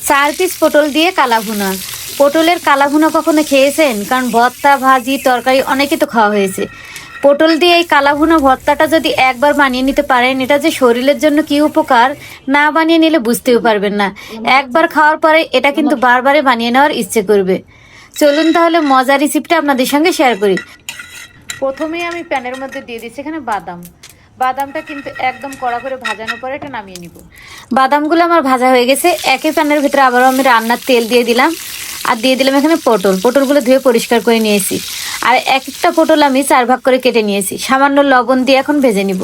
4 piece পটল দিয়ে কালা ভুনা। পটলের কালা ভুনা কখনো খেয়েছেন? কারণ ভর্তা ভাজি তরকারি অনেকই তো খাওয়া হয়েছে। পটল দিয়ে এই কালা ভুনা ভর্তাটা যদি একবার বানিয়ে নিতে পারেন, এটা যে শরীরের জন্য কি উপকার, না বানিয়ে নিলে বুঝতেও পারবেন না। একবার খাওয়ার পরে এটা কিন্তু বারবারে বানিয়ে নেওয়ার ইচ্ছে করবে। চলুন তাহলে মজার রেসিপিটা আপনাদের সঙ্গে শেয়ার করি। প্রথমেই আমি প্যানের মধ্যে দিয়ে দিচ্ছি এখানে বাদামটা কিন্তু একদম কড়া করে ভাজানোর পরে এটা নামিয়ে নিব। বাদামগুলো আমার ভাজা হয়ে গেছে। একই প্যানের ভিতরে আবারও আমি রান্নার তেল দিয়ে দিলাম, আর দিয়ে দিলাম এখানে পটলগুলো ধুয়ে পরিষ্কার করে নিয়েছি। আর এক একটা পটল আমি 4 ভাগ করে কেটে নিয়েছি। সামান্য লবণ দিয়ে এখন ভেজে নিব।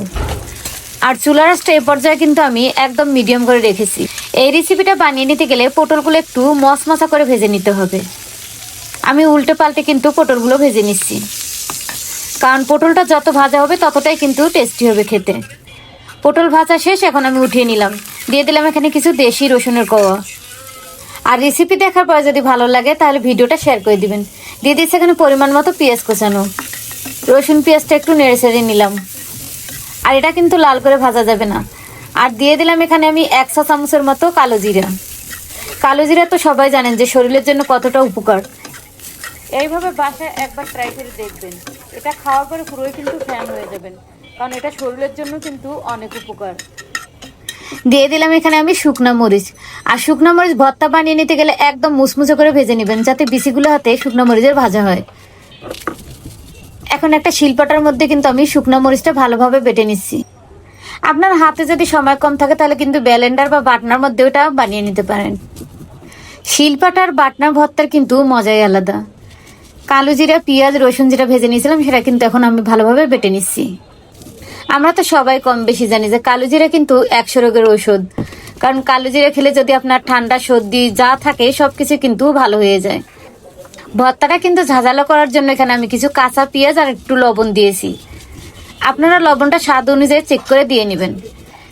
আর চুলার আঁচটা এই পর্যায়ে কিন্তু আমি একদম মিডিয়াম করে রেখেছি। এই রেসিপিটা বানিয়ে নিতে গেলে পটলগুলো একটু মশমশা করে ভেজে নিতে হবে। আমি উল্টে পাল্টে কিন্তু পটলগুলো ভেজে নিচ্ছি, কারণ পটলটা যত ভাজা হবে ততটাই কিন্তু টেস্টি হবে খেতে। পটল ভাজা শেষ, এখন আমি উঠিয়ে নিলাম। দিয়ে দিলাম এখানে কিছু দেশি রসুনের কোয়া। আর রেসিপি দেখার পর যদি ভালো লাগে তাহলে ভিডিওটা শেয়ার করে দিবেন। দিয়ে দিচ্ছি এখানে পরিমাণ মতো পেঁয়াজ কোচানো। রসুন পেঁয়াজটা একটু নেড়ে চেড়ে নিলাম। আর এটা কিন্তু লাল করে ভাজা যাবে না। আর দিয়ে দিলাম এখানে আমি 1 চা চামচের মতো কালো জিরা তো সবাই জানেন যে শরীরের জন্য কতটা উপকার। এইভাবে বাসায় একবার ট্রাই করে দেখবেন। এটা খাওয়ার পরে পুরোই কিন্তু ফ্যান হয়ে যাবেন, কারণ এটা শরীরের জন্য কিন্তু অনেক উপকার। দিয়ে দিলাম এখানে আমি শুকনা মরিচ। আর শুকনা মরিচ ভর্তা বানিয়ে নিতে গেলে একদম মুচমুচে করে ভেজে নেবেন, যাতে বিচিগুলো হাতে শুকনা মরিচের ভাজা হয়। এখন একটা শিলপাটার মধ্যে কিন্তু আমি শুকনা মরিচটা ভালোভাবে বেটে নিচ্ছি। আপনার হাতে যদি সময় কম থাকে তাহলে কিন্তু ব্লেন্ডার বা বাটনার মধ্যে ওটা বানিয়ে নিতে পারেন। শিলপাটার বাটনার ভর্তার কিন্তু মজাই আলাদা। কালো জিরা পেঁয়াজ রসুন যেটা ভেজে নিয়েছিলাম সেটা কিন্তু এখন আমি ভালোভাবে বেটে নিচ্ছি। আমরা তো সবাই কম বেশি জানি যে কালো জিরা কিন্তু 100 রোগের ঔষধ। কারণ কালো জিরা খেলে যদি আপনার ঠান্ডা সর্দি যা থাকে সবকিছু কিন্তু ভালো হয়ে যায়। ভর্তাটা কিন্তু ঝাঁঝালো করার জন্য এখানে আমি কিছু কাঁচা পেঁয়াজ আর একটু লবণ দিয়েছি। আপনারা লবণটা স্বাদ অনুযায়ী চেক করে দিয়ে নেবেন,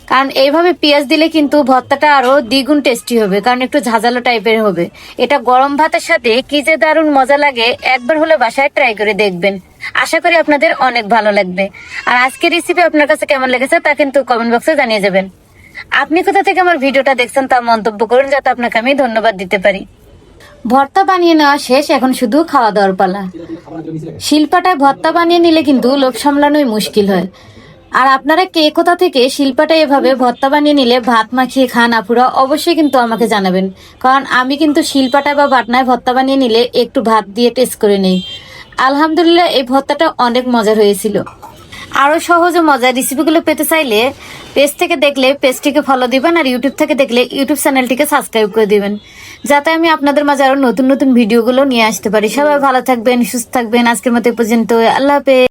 কারণ এইভাবে পেঁয়াজ দিলে কিন্তু ভর্তাটা আরো দ্বিগুণ টেস্টি হবে, কারণ একটু ঝাঁঝালো টাইপের হবে। এটা গরম ভাতের সাথে কি যে দারুণ মজা লাগে, একবার হলে বাসায় ট্রাই করে দেখবেন। আশা করি আপনাদের অনেক ভালো লাগবে। আর আজকের রেসিপি আপনার কাছে কেমন লেগেছে তা কিন্তু কমেন্ট বক্সে জানিয়ে যাবেন। আপনি কোথা থেকে আমার ভিডিওটা দেখছেন তা মন্তব্য করুন, যাতে আপনাকে আমি ধন্যবাদ দিতে পারি। ভর্তা বানিয়ে নেওয়া শেষ, এখন শুধু খাওয়া দাওয়ার পালা। শিলপাটায় ভর্তা বানিয়ে নিলে কিন্তু লোভ সামলানোই মুশকিল হয়। আর আপনারা কে কোথা থেকে শিলপাটায় এভাবে ভর্তা বানিয়ে নিলে ভাত মাখিয়ে খান আপুরা, অবশ্যই কিন্তু আমাকে জানাবেন। কারণ আমি কিন্তু শিলপাটায় বা বাটনায় ভর্তা বানিয়ে নিলে একটু ভাত দিয়ে টেস্ট করে নেই। আলহামদুলিল্লাহ, এই ভর্তাটা অনেক মজার হয়েছিল। আরো সহজ ও মজার রেসিপিগুলো পেতে চাইলে পেজ থেকে দেখলে পেজটিকে ফলো দিবেন, আর ইউটিউব থেকে দেখলে ইউটিউব চ্যানেলটিকে সাবস্ক্রাইব করে দিবেন, যাতে আমি আপনাদের মাঝে আরো নতুন নতুন ভিডিওগুলো নিয়ে আসতে পারি। সবাই ভালো থাকবেন, সুস্থ থাকবেন। আজকের মতো এ পর্যন্ত। আল্লাহ হাফেজ।